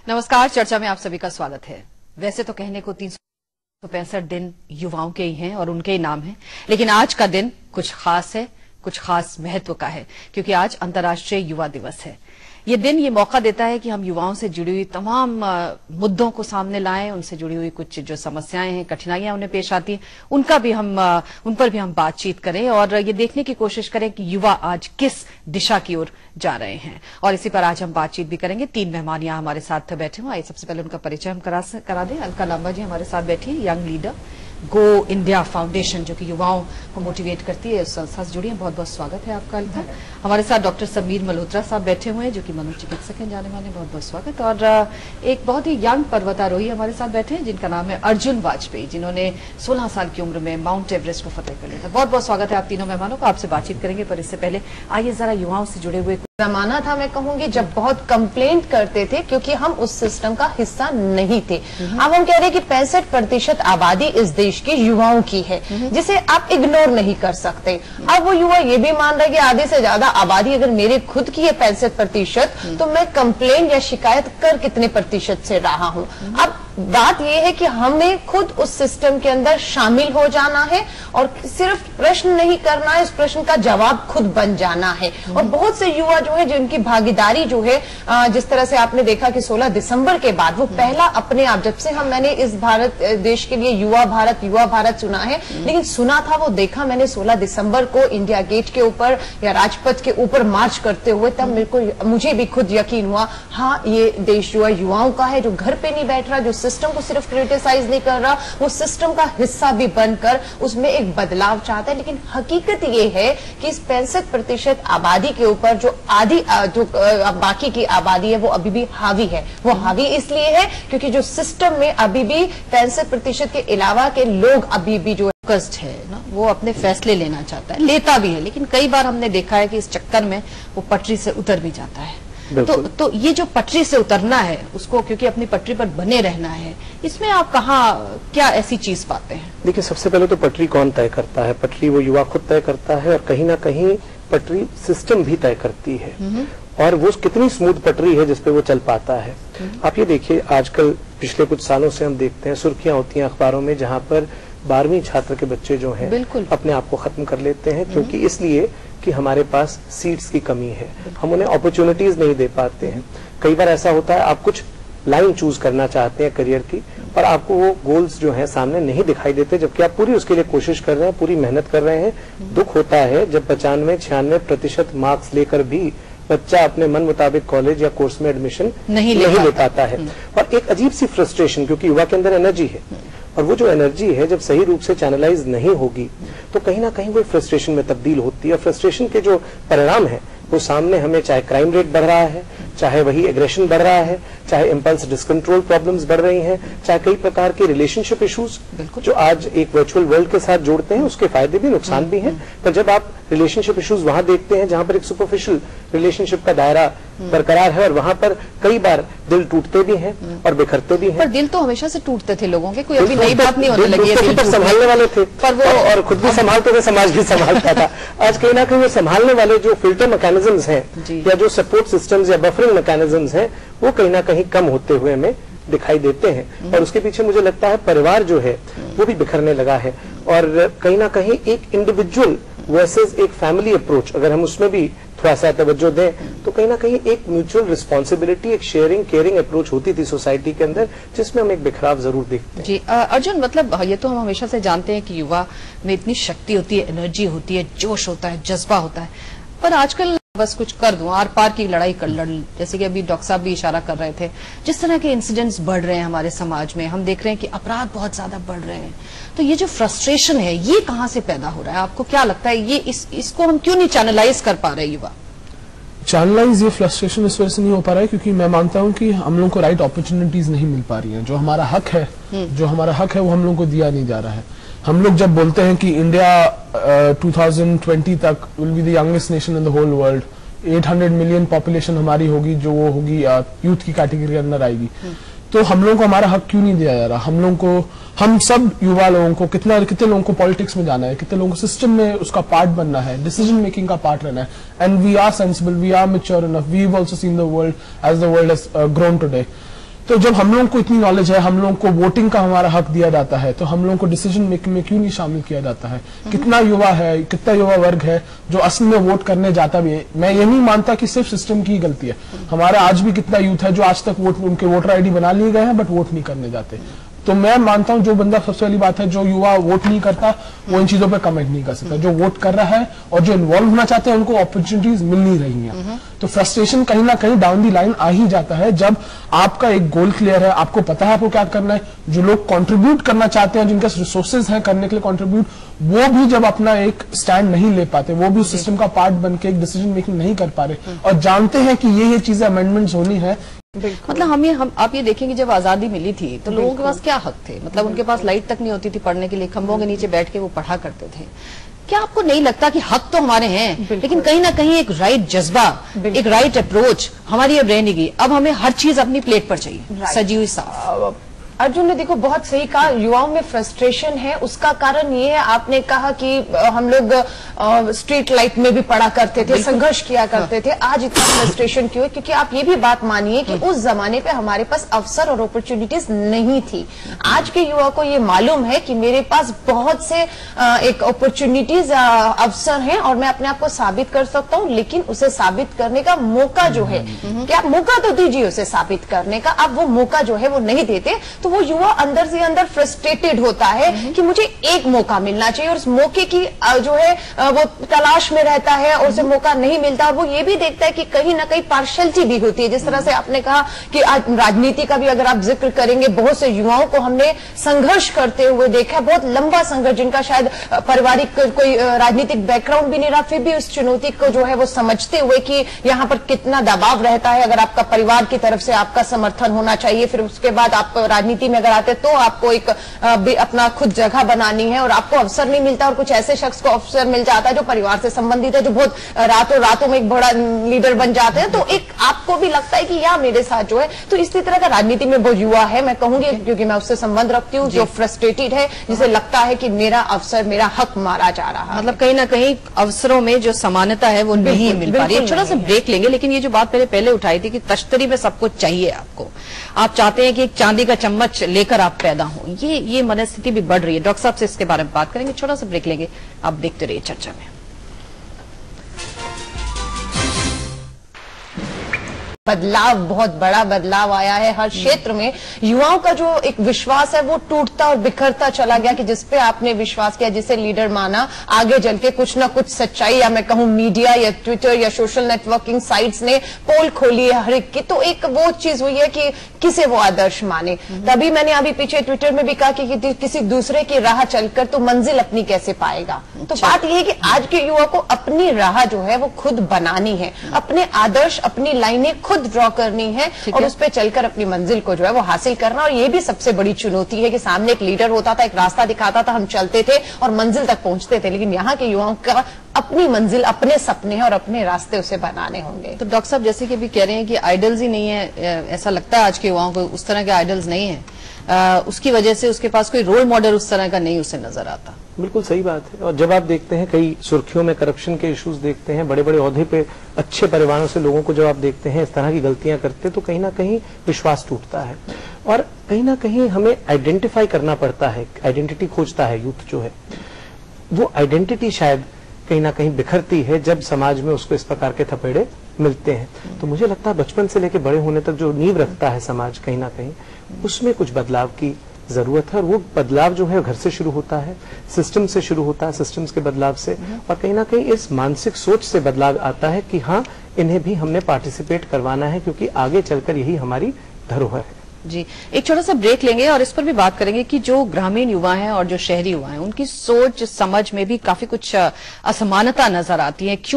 नमस्कार, चर्चा में आप सभी का स्वागत है। वैसे तो कहने को 365 दिन युवाओं के ही हैं और उनके ही नाम हैं, लेकिन आज का दिन कुछ खास है, कुछ खास महत्व का है, क्योंकि आज अंतर्राष्ट्रीय युवा दिवस है। ये दिन ये मौका देता है कि हम युवाओं से जुड़ी हुई तमाम मुद्दों को सामने लाएं, उनसे जुड़ी हुई कुछ जो समस्याएं हैं, कठिनाइयां उन्हें पेश आती हैं, उन पर भी हम बातचीत करें और ये देखने की कोशिश करें कि युवा आज किस दिशा की ओर जा रहे हैं। और इसी पर आज हम बातचीत भी करेंगे। 3 मेहमान यहाँ हमारे साथ बैठे हुए। आइए सबसे पहले उनका परिचय हम करा दें। अलका लांबा जी हमारे साथ बैठी है, young leader go India foundation, जो कि युवाओं को मोटिवेट करती है, उस संस्था से जुड़ी है। बहुत बहुत स्वागत है आपका अलका। हमारे साथ डॉक्टर समीर मल्होत्रा साहब बैठे हुए हैं, जो कि मनोचिकित्सक हैं जाने माने। बहुत बहुत स्वागत। और एक बहुत ही यंग पर्वतारोही हमारे साथ बैठे हैं, जिनका नाम है अर्जुन वाजपेयी, जिन्होंने 16 साल की उम्र में माउंट एवरेस्ट को फतेह कर लिया था। बहुत बहुत स्वागत है आप तीनों मेहमानों को। आपसे बातचीत करेंगे, पर इससे पहले आइए जरा युवाओं से जुड़े हुए जमाना था, मैं कहूंगी, जब बहुत कंप्लेंट करते थे क्योंकि हम उस सिस्टम का हिस्सा नहीं थे। अब हम कह रहे हैं कि 65% आबादी इस देश के युवाओं की है, जिसे आप इग्नोर नहीं कर सकते। अब वो युवा ये भी मान रहे हैं कि आधे से ज्यादा आबादी अगर मेरे खुद की है 65%, तो मैं कंप्लेंट या शिकायत कर कितने प्रतिशत से रहा हूं। अब बात यह है कि हमें खुद उस सिस्टम के अंदर शामिल हो जाना है और सिर्फ प्रश्न नहीं करना है, उस प्रश्न का जवाब खुद बन जाना है। और बहुत से युवा जो है, जिनकी भागीदारी जो है, जिस तरह से आपने देखा कि 16 दिसंबर के बाद वो पहला अपने आप, जब से मैंने इस भारत देश के लिए युवा भारत सुना है, लेकिन सुना था वो देखा मैंने 16 दिसंबर को इंडिया गेट के ऊपर या राजपथ के ऊपर मार्च करते हुए, तब मुझे भी खुद यकीन हुआ, हाँ ये देश जो है युवाओं का है, जो घर पे नहीं बैठ रहा, जो सिस्टम को सिर्फ क्रिटिसाइज नहीं कर रहा, वो सिस्टम का हिस्सा भी बनकर उसमें एक बदलाव चाहता है। लेकिन हकीकत ये है कि इस 65% आबादी के ऊपर जो बाकी की आबादी है, वो अभी भी हावी है। वो हावी इसलिए है क्योंकि जो सिस्टम में अभी भी 65% के अलावा के लोग अभी भी जो फोकस्ड है ना, वो अपने फैसले लेना चाहता है, लेता भी है, लेकिन कई बार हमने देखा है कि इस चक्कर में वो पटरी से उतर भी जाता है। तो ये जो पटरी से उतरना है उसको, क्योंकि अपनी पटरी पर बने रहना है, इसमें आप क्या ऐसी चीज पाते हैं? देखिए, सबसे पहले तो पटरी कौन तय करता है? पटरी वो युवा खुद तय करता है, और कहीं ना कहीं पटरी सिस्टम भी तय करती है, और वो कितनी स्मूथ पटरी है जिसपे वो चल पाता है। आप ये देखिए, आजकल पिछले कुछ सालों से हम देखते हैं सुर्खियां होती हैं अखबारों में, जहां पर 12वीं छात्र के बच्चे जो हैं अपने आप को खत्म कर लेते हैं, क्योंकि इसलिए कि हमारे पास सीट्स की कमी है, हम उन्हें अपॉर्चुनिटीज नहीं दे पाते हैं। कई बार ऐसा होता है, आप कुछ लाइन चूज करना चाहते हैं करियर की, और आपको वो गोल्स जो हैं सामने नहीं दिखाई देते, जबकि आप पूरी उसके लिए कोशिश कर रहे हैं, पूरी मेहनत कर रहे हैं। दुख होता है जब 95-96% मार्क्स लेकर भी बच्चा अपने मन मुताबिक कॉलेज या कोर्स में एडमिशन नहीं ले पाता है। और एक अजीब सी फ्रस्ट्रेशन, क्योंकि युवा के अंदर एनर्जी है, और वो जो एनर्जी है जब सही रूप से चैनलाइज नहीं होगी तो कहीं ना कहीं वो फ्रस्ट्रेशन में तब्दील होती है। फ्रस्ट्रेशन के जो परिणाम है वो सामने हमें, चाहे क्राइम रेट बढ़ रहा है, चाहे वही एग्रेशन बढ़ रहा है, चाहे इम्पल्स डिसकंट्रोल प्रॉब्लम्स बढ़ रही हैं, चाहे कई प्रकार के रिलेशनशिप इश्यूज जो आज एक वर्चुअल वर्ल्ड के साथ जोड़ते हैं, उसके फायदे भी नुकसान भी हैं। पर जब आप रिलेशनशिप इश्यूज वहां देखते हैं जहां पर एक सुपरफिशियल रिलेशनशिप का दायरा बरकरार है, और वहां पर कई बार दिल टूटते भी हैं और बिखरते भी हैं। पर दिल तो हमेशा से टूटते थे लोगों के, कोई अभी नई बात नहीं होने लगी है। दिल संभालने वाले थे, पर वो और खुद भी संभालते थे, समाज भी संभालता था। आज कहीं ना कहीं वो संभालने वाले जो फिल्टर मैकेनिज्म्स हैं या जो सपोर्ट सिस्टम्स या बफरिंग मैकेनिज्म्स हैं, वो कहीं ना कहीं कम होते हुए हमें दिखाई देते हैं। और उसके पीछे मुझे लगता है परिवार जो है वो भी बिखरने लगा है, और कहीं ना कहीं एक इंडिविजुअल वर्सेस एक फैमिली अप्रोच, अगर हम उसमें भी थोड़ा सा तवज्जो दें, तो कहीं ना कहीं एक म्यूचुअल रिस्पॉन्सिबिलिटी, एक शेयरिंग केयरिंग अप्रोच होती थी सोसाइटी के अंदर, जिसमें हम एक बिखराव जरूर देखते हैं। जी अर्जुन, मतलब ये तो हम हमेशा से जानते हैं कि युवा में इतनी शक्ति होती है, एनर्जी होती है, जोश होता है, जज्बा होता है, पर आजकल बस कुछ कर दूं, आर पार की लड़ाई कर लड़, जैसे कि अभी डॉक्टर साहब भी इशारा कर रहे थे, जिस तरह के इंसिडेंट्स बढ़ रहे हैं हमारे समाज में, हम देख रहे हैं कि अपराध बहुत ज्यादा बढ़ रहे हैं। तो ये जो फ्रस्ट्रेशन है, ये कहाँ से पैदा हो रहा है? आपको क्या लगता है, ये इसको हम क्यों नहीं चैनलाइज कर पा रहे युवा? चैनलाइज ये फ्रस्ट्रेशन इस वजह से नहीं हो पा रहा है क्योंकि मैं मानता हूं कि हम लोग को राइट अपॉर्चुनिटीज नहीं मिल पा रही हैं। जो हमारा हक है, वो हम लोग को दिया नहीं जा रहा है। हम लोग जब बोलते हैं कि इंडिया 2020 तक will be the youngest nation in the whole world, 800 million population हमारी होगी, जो वो होगी यूथ की कैटेगरी के अंदर आएगी, तो हम लोगों को हमारा हक क्यों नहीं दिया जा रहा? हम लोगों को, हम सब युवा लोगों को, कितने लोगों को पॉलिटिक्स में जाना है, कितने लोगों को सिस्टम में उसका पार्ट बनना है, डिसीजन मेकिंग का पार्ट रहना है। And we are sensible, we are mature enough, we have also seen the world as the world has grown today. तो जब हम लोगों को इतनी नॉलेज है, हम लोगों को वोटिंग का हमारा हक दिया जाता है, तो हम लोगों को डिसीजन मेकिंग में क्यों नहीं शामिल किया जाता है? कितना युवा है, कितना युवा वर्ग है जो असल में वोट करने जाता भी है? मैं ये नहीं मानता कि सिर्फ सिस्टम की ही गलती है। हमारा आज भी कितना यूथ है जो आज तक उनके वोटर आईडी बना लिए गए हैं बट वोट नहीं करने जाते। तो मैं मानता हूं जो बंदा, सबसे पहली बात है, जो युवा वोट नहीं करता वो इन चीजों पे कमेंट नहीं कर सकता। जो वोट कर रहा है और जो इन्वॉल्व होना चाहते हैं उनको अपॉर्चुनिटीज मिल नहीं रही हैं। तो फ्रस्ट्रेशन कहीं ना कहीं डाउन दी लाइन आ ही जाता है जब आपका एक गोल क्लियर है, आपको पता है आपको क्या करना है। जो लोग कंट्रीब्यूट करना चाहते हैं, जिनके रिसोर्सेज हैं करने के लिए कंट्रीब्यूट, वो भी जब अपना एक स्टैंड नहीं ले पाते, वो भी उस सिस्टम का पार्ट बन के एक डिसीजन मेकिंग नहीं कर पा रहे और जानते हैं कि ये चीजें अमेंडमेंट्स होनी है। मतलब आप ये देखेंगे जब आजादी मिली थी तो लोगों के पास क्या हक थे? मतलब उनके पास लाइट तक नहीं होती थी पढ़ने के लिए, खंभों के नीचे बैठ के वो पढ़ा करते थे। क्या आपको नहीं लगता कि हक तो हमारे हैं, लेकिन कहीं ना कहीं एक राइट जज्बा, एक राइट अप्रोच हमारी अब रह नहीं गई? अब हमें हर चीज अपनी प्लेट पर चाहिए, सजी हुई साफ। अर्जुन ने देखो बहुत सही कहा, युवाओं में फ्रस्ट्रेशन है। उसका कारण ये है, आपने कहा कि हम लोग स्ट्रीट लाइट में भी पढ़ा करते थे, संघर्ष किया करते थे। आज इतना फ्रस्ट्रेशन क्यों है? क्योंकि आप ये भी बात मानिए कि उस जमाने पे हमारे पास अवसर और अपॉर्चुनिटीज नहीं थी। आज के युवा को ये मालूम है कि मेरे पास बहुत से एक अपॉर्चुनिटीज, अवसर हैं और मैं अपने आप को साबित कर सकता हूँ, लेकिन उसे साबित करने का मौका जो है, कि आप मौका तो दीजिए उसे साबित करने का, आप वो मौका जो है वो नहीं देते, तो वो युवा अंदर से अंदर फ्रस्ट्रेटेड होता है कि मुझे एक मौका मिलना चाहिए और उस मौके की जो है वो तलाश में रहता है और उसे मौका नहीं मिलता। और वो ये भी देखता है कि कहीं ना कहीं पार्शलिटी भी होती है। जिस तरह से आपने कहा कि आज राजनीति का भी अगर आप जिक्र करेंगे, बहुत से युवाओं को हमने संघर्ष करते हुए देखा है, बहुत लंबा संघर्ष, जिनका शायद पारिवारिक कोई राजनीतिक बैकग्राउंड भी नहीं रहा, फिर भी उस चुनौती को जो है वो समझते हुए कि यहाँ पर कितना दबाव रहता है। अगर आपका परिवार की तरफ से आपका समर्थन होना चाहिए, फिर उसके बाद आप राजनीति में अगर आते तो आपको एक अपना खुद जगह बनानी है और आपको अवसर नहीं मिलता, और कुछ ऐसे शख्स को अवसर मिल जाता है जो परिवार से संबंधित है, जो बहुत रातों में एक बड़ा लीडर बन जाते हैं, तो एक आपको भी लगता है कि यार मेरे साथ जो है। तो इसी तरह का राजनीति में वो युवा है, मैं कहूंगी, क्योंकि मैं उससे संबंध रखती हूँ, जो फ्रस्ट्रेटेड है, जिसे लगता है कि मेरा अवसर, मेरा हक मारा जा रहा है। मतलब कहीं ना कहीं अवसरों में जो समानता है वो नहीं मिल पा रही है। छोटा सा ब्रेक लेंगे, लेकिन ये जो बात मैंने पहले उठाई थी कि तश्तरी में सब कुछ चाहिए आपको, आप चाहते हैं कि एक चांदी का चम्मच लेकर आप पैदा हो, ये मनस्थिति भी बढ़ रही है। डॉक्टर साहब से इसके बारे में बात करेंगे, छोटा सा ब्रेक लेंगे, आप देखते रहिए चर्चा में। बदलाव, बहुत बड़ा बदलाव आया है हर क्षेत्र में। युवाओं का जो एक विश्वास है वो टूटता और बिखरता चला गया, कि जिस पे आपने विश्वास किया, जिसे लीडर माना, आगे चल के कुछ ना कुछ सच्चाई, या मैं कहूं मीडिया या ट्विटर या सोशल नेटवर्किंग साइट्स ने पोल खोली है हर एक की, तो एक वो चीज हुई है कि किसे वो आदर्श माने। तभी मैंने अभी पीछे ट्विटर में भी कहा कि किसी दूसरे की राह चलकर तो मंजिल अपनी कैसे पाएगा। तो बात यह है कि आज के युवा को अपनी राह जो है वो खुद बनानी है, अपने आदर्श, अपनी लाइनें खुद ड्रॉ करनी है और उस पे चलकर अपनी मंजिल को जो है वो हासिल करना। और ये भी सबसे बड़ी चुनौती है कि सामने एक लीडर होता था, एक रास्ता दिखाता था, हम चलते थे और मंजिल तक पहुंचते थे, लेकिन यहाँ के युवाओं का अपनी मंजिल, अपने सपने हैं और अपने रास्ते उसे बनाने होंगे। तो डॉक्टर साहब जैसे कि अभी कह रहे हैं कि आइडल्स ही नहीं है, ऐसा लगता है आज के युवाओं को उस तरह के आइडल्स नहीं है, उसकी वजह से उसके पास कोई रोल मॉडल उस तरह का नहीं उसे नजर आता। बिल्कुल सही बात है। और जब आप देखते हैं कई सुर्खियों में करप्शन के इश्यूज देखते हैं, बड़े बड़े ओहदे पे अच्छे परिवारों से लोगों को जब आप देखते हैं इस तरह की गलतियां करते, तो कहीं ना कहीं विश्वास टूटता है और कहीं ना कहीं हमें आइडेंटिफाई करना पड़ता है, आइडेंटिटी खोजता है यूथ जो है। वो आइडेंटिटी शायद कहीं ना कहीं बिखरती है जब समाज में उसको इस प्रकार के थपेड़े मिलते हैं। तो मुझे लगता है बचपन से लेकर बड़े होने तक जो नींव रखता है समाज, कहीं ना कहीं उसमें कुछ बदलाव की जरूरत है। और वो बदलाव जो है घर से शुरू होता है, सिस्टम से शुरू होता है, सिस्टम्स के बदलाव से, और कहीं ना कहीं इस मानसिक सोच से बदलाव आता है कि हाँ, इन्हें भी हमने पार्टिसिपेट करवाना है, क्योंकि आगे चलकर यही हमारी धरोहर है। जी, एक छोटा सा ब्रेक लेंगे और इस पर भी बात करेंगे कि जो ग्रामीण युवा हैं और जो शहरी युवा हैं, उनकी सोच समझ में भी काफी कुछ असमानता नजर आती है। क्यों